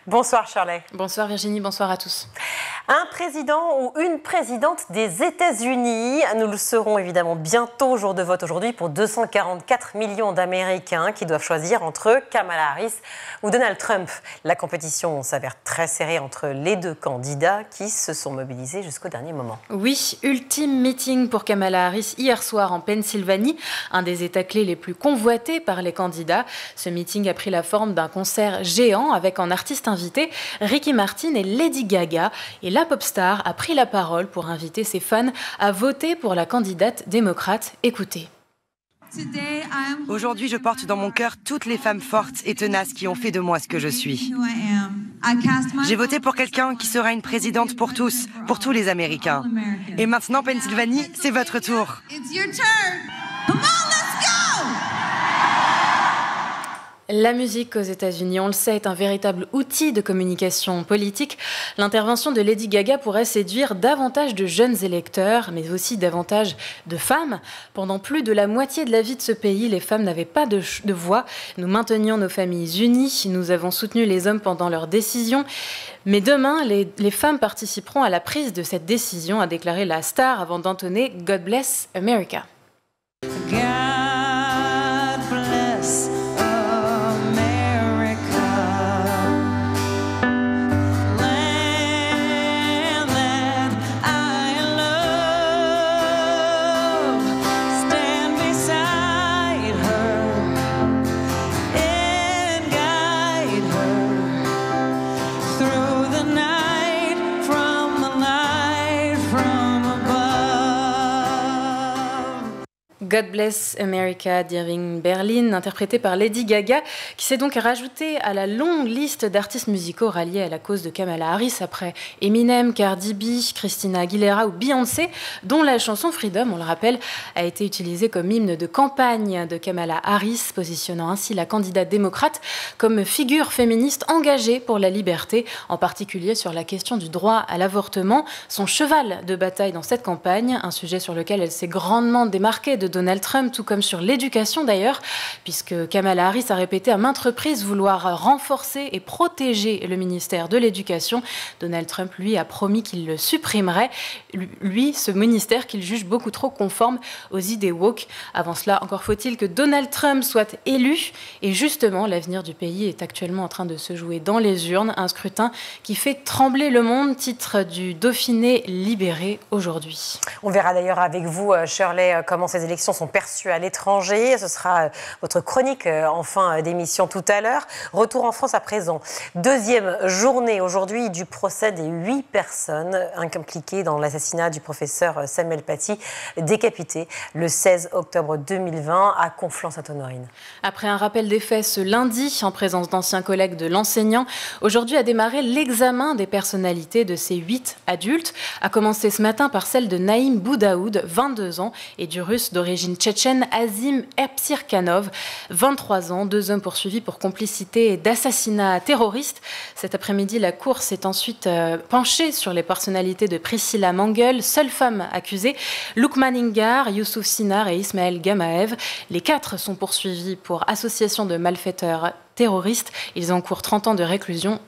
Bonsoir Shirley. Bonsoir Virginie, bonsoir à tous. Un président ou une présidente des États-Unis, nous le saurons évidemment bientôt, jour de vote aujourd'hui, pour 244 millions d'Américains qui doivent choisir entre Kamala Harris ou Donald Trump. La compétition s'avère très serrée entre les deux candidats qui se sont mobilisés jusqu'au dernier moment. Oui, ultime meeting pour Kamala Harris hier soir en Pennsylvanie, un des États clés les plus convoités par les candidats. Ce meeting a pris la forme d'un concert géant avec en artistes invités Ricky Martin et Lady Gaga. Et la pop star a pris la parole pour inviter ses fans à voter pour la candidate démocrate. Écoutez. Aujourd'hui, je porte dans mon cœur toutes les femmes fortes et tenaces qui ont fait de moi ce que je suis. J'ai voté pour quelqu'un qui sera une présidente pour tous les Américains. Et maintenant, Pennsylvanie, c'est votre tour. La musique aux États-Unis, on le sait, est un véritable outil de communication politique. L'intervention de Lady Gaga pourrait séduire davantage de jeunes électeurs, mais aussi davantage de femmes. Pendant plus de la moitié de la vie de ce pays, les femmes n'avaient pas de voix. Nous maintenions nos familles unies, nous avons soutenu les hommes pendant leurs décisions. Mais demain, les femmes participeront à la prise de cette décision, a déclaré la star avant d'entonner « God bless America ». God Bless America d'Irving Berlin, interprété par Lady Gaga, qui s'est donc rajoutée à la longue liste d'artistes musicaux ralliés à la cause de Kamala Harris après Eminem, Cardi B, Christina Aguilera ou Beyoncé, dont la chanson Freedom, on le rappelle, a été utilisée comme hymne de campagne de Kamala Harris, positionnant ainsi la candidate démocrate comme figure féministe engagée pour la liberté, en particulier sur la question du droit à l'avortement, son cheval de bataille dans cette campagne, un sujet sur lequel elle s'est grandement démarquée de Donald Trump, tout comme sur l'éducation d'ailleurs, puisque Kamala Harris a répété à maintes reprises vouloir renforcer et protéger le ministère de l'Éducation. Donald Trump, lui, a promis qu'il le supprimerait, lui, ce ministère qu'il juge beaucoup trop conforme aux idées woke. Avant cela, encore faut-il que Donald Trump soit élu, et justement, l'avenir du pays est actuellement en train de se jouer dans les urnes, un scrutin qui fait trembler le monde, titre du Dauphiné libéré aujourd'hui. On verra d'ailleurs avec vous, Shirley, comment ces élections sont perçues à l'étranger. Ce sera votre chronique en fin d'émission tout à l'heure. Retour en France à présent. Deuxième journée aujourd'hui du procès des 8 personnes impliquées dans l'assassinat du professeur Samuel Paty, décapité le 16 octobre 2020 à Conflans-Sainte-Honorine. Après un rappel des faits ce lundi, en présence d'anciens collègues de l'enseignant, aujourd'hui a démarré l'examen des personnalités de ces 8 adultes, a commencé ce matin par celle de Naïm Boudaoud, 22 ans, et du russe d'origine tchétchène Azim Epsirkanov, 23 ans, 2 hommes poursuivis pour complicité et d'assassinat terroriste. Cet après-midi, la Cour s'est ensuite penchée sur les personnalités de Priscilla Mangel, seule femme accusée, Loukman Ingar, Youssouf Sinar et Ismaël Gamaev. Les 4 sont poursuivis pour association de malfaiteurs terroristes. Ils encourent 30 ans de réclusion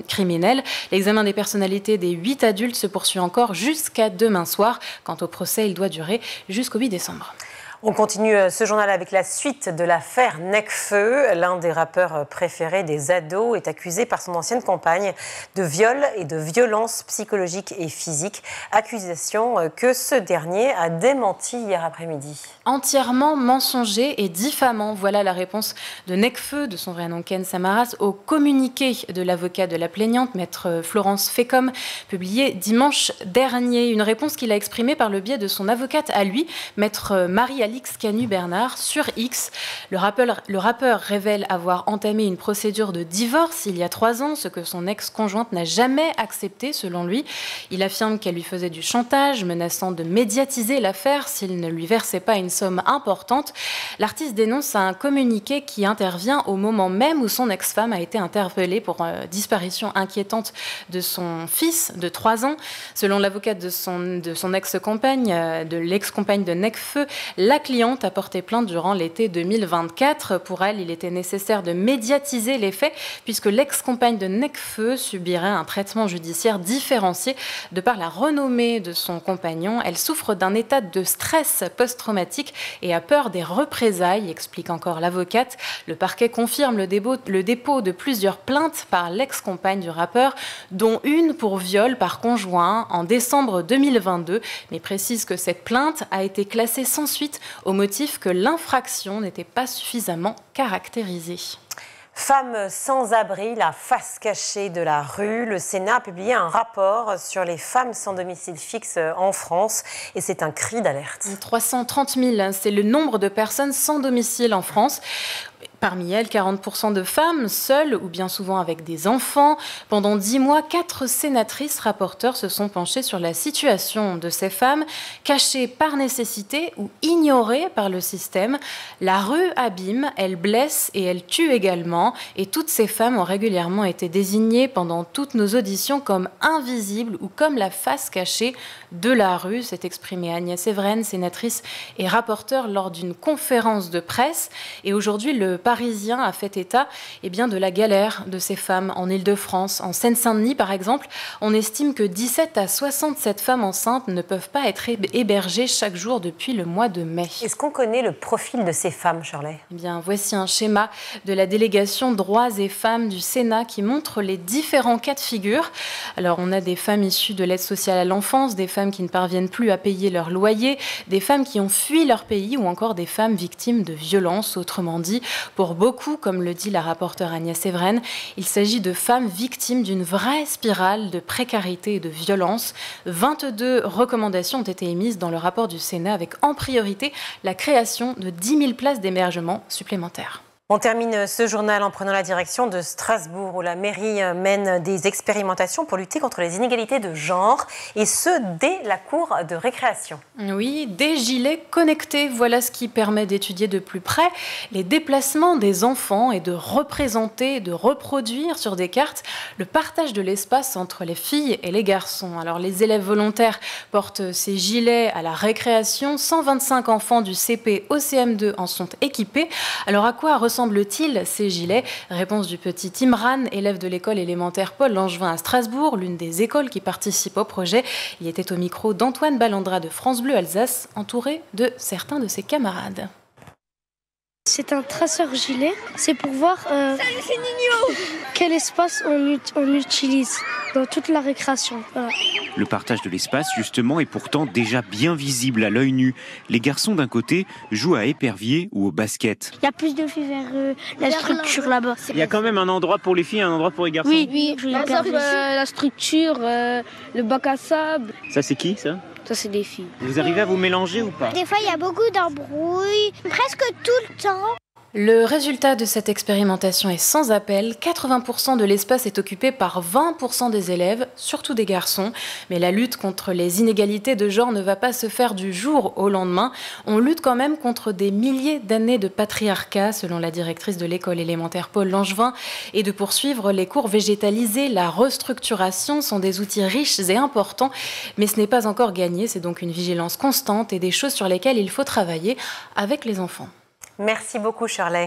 criminelle. L'examen des personnalités des 8 adultes se poursuit encore jusqu'à demain soir. Quant au procès, il doit durer jusqu'au 8 décembre. On continue ce journal avec la suite de l'affaire Nekfeu. L'un des rappeurs préférés des ados est accusé par son ancienne compagne de viol et de violence psychologique et physique. Accusation que ce dernier a démenti hier après-midi. Entièrement mensonger et diffamant. Voilà la réponse de Nekfeu, de son vrai nom Ken Samaras, au communiqué de l'avocat de la plaignante, maître Florence Fécom, publié dimanche dernier. Une réponse qu'il a exprimée par le biais de son avocate à lui, maître Marie-Alix Canu-Bernard, sur X. Le rappeur révèle avoir entamé une procédure de divorce il y a 3 ans, ce que son ex-conjointe n'a jamais accepté selon lui. Il affirme qu'elle lui faisait du chantage, menaçant de médiatiser l'affaire s'il ne lui versait pas une somme importante. L'artiste dénonce un communiqué qui intervient au moment même où son ex-femme a été interpellée pour disparition inquiétante de son fils de 3 ans. Selon l'avocate de son ex-compagne, de l'ex-compagne de Nekfeu, la cliente a porté plainte durant l'été 2024. Pour elle, il était nécessaire de médiatiser les faits puisque l'ex-compagne de Nekfeu subirait un traitement judiciaire différencié de par la renommée de son compagnon. Elle souffre d'un état de stress post-traumatique et a peur des représailles, explique encore l'avocate. Le parquet confirme le dépôt de plusieurs plaintes par l'ex-compagne du rappeur, dont une pour viol par conjoint en décembre 2022, mais précise que cette plainte a été classée sans suite au motif que l'infraction n'était pas suffisamment caractérisée. Femmes sans abri, la face cachée de la rue. Le Sénat a publié un rapport sur les femmes sans domicile fixe en France et c'est un cri d'alerte. 330 000, c'est le nombre de personnes sans domicile en France. Parmi elles, 40% de femmes seules ou bien souvent avec des enfants. Pendant 10 mois, 4 sénatrices rapporteurs se sont penchées sur la situation de ces femmes, cachées par nécessité ou ignorées par le système. La rue abîme, elle blesse et elle tue également. Et toutes ces femmes ont régulièrement été désignées pendant toutes nos auditions comme invisibles ou comme la face cachée de la rue. S'est exprimée Agnès Evren, sénatrice et rapporteure lors d'une conférence de presse. Et aujourd'hui, le Parisien a fait état de la galère de ces femmes en Île-de-France. En Seine-Saint-Denis, par exemple, on estime que 17 à 67 femmes enceintes ne peuvent pas être hébergées chaque jour depuis le mois de mai. Est-ce qu'on connaît le profil de ces femmes, Shirley ? Voici un schéma de la délégation droits et femmes du Sénat qui montre les différents cas de figure. Alors, on a des femmes issues de l'aide sociale à l'enfance, des femmes qui ne parviennent plus à payer leur loyer, des femmes qui ont fui leur pays ou encore des femmes victimes de violences. Autrement dit, pour beaucoup, comme le dit la rapporteure Agnès Evren, il s'agit de femmes victimes d'une vraie spirale de précarité et de violence. 22 recommandations ont été émises dans le rapport du Sénat avec en priorité la création de 10 000 places d'hébergement supplémentaires. On termine ce journal en prenant la direction de Strasbourg où la mairie mène des expérimentations pour lutter contre les inégalités de genre et ce, dès la cour de récréation. Oui, des gilets connectés, voilà ce qui permet d'étudier de plus près les déplacements des enfants et de représenter, de reproduire sur des cartes le partage de l'espace entre les filles et les garçons. Alors les élèves volontaires portent ces gilets à la récréation, 125 enfants du CP au CM2 en sont équipés. Alors à quoi ressemblent-ils ces gilets? Réponse du petit Imran, élève de l'école élémentaire Paul Langevin à Strasbourg, l'une des écoles qui participe au projet. Il était au micro d'Antoine Ballandra de France Bleu Alsace, entouré de certains de ses camarades. C'est un traceur gilet, c'est pour voir quel espace on utilise dans toute la récréation. Voilà. Le partage de l'espace, justement, est pourtant déjà bien visible à l'œil nu. Les garçons, d'un côté, jouent à épervier ou au basket. Il y a plus de filles vers la structure là-bas. Il y a quand même un endroit pour les filles et un endroit pour les garçons. Oui. Par exemple, la structure, le bac à sable. Ça, c'est qui, ça ? Ça, c'est des filles. Vous arrivez à vous mélanger ou pas ? Des fois, il y a beaucoup d'embrouilles, presque tout le temps. Le résultat de cette expérimentation est sans appel. 80% de l'espace est occupé par 20% des élèves, surtout des garçons. Mais la lutte contre les inégalités de genre ne va pas se faire du jour au lendemain. On lutte quand même contre des milliers d'années de patriarcat, selon la directrice de l'école élémentaire Paul Langevin. Et de poursuivre les cours végétalisés, la restructuration sont des outils riches et importants. Mais ce n'est pas encore gagné. C'est donc une vigilance constante et des choses sur lesquelles il faut travailler avec les enfants. Merci beaucoup, Shirley.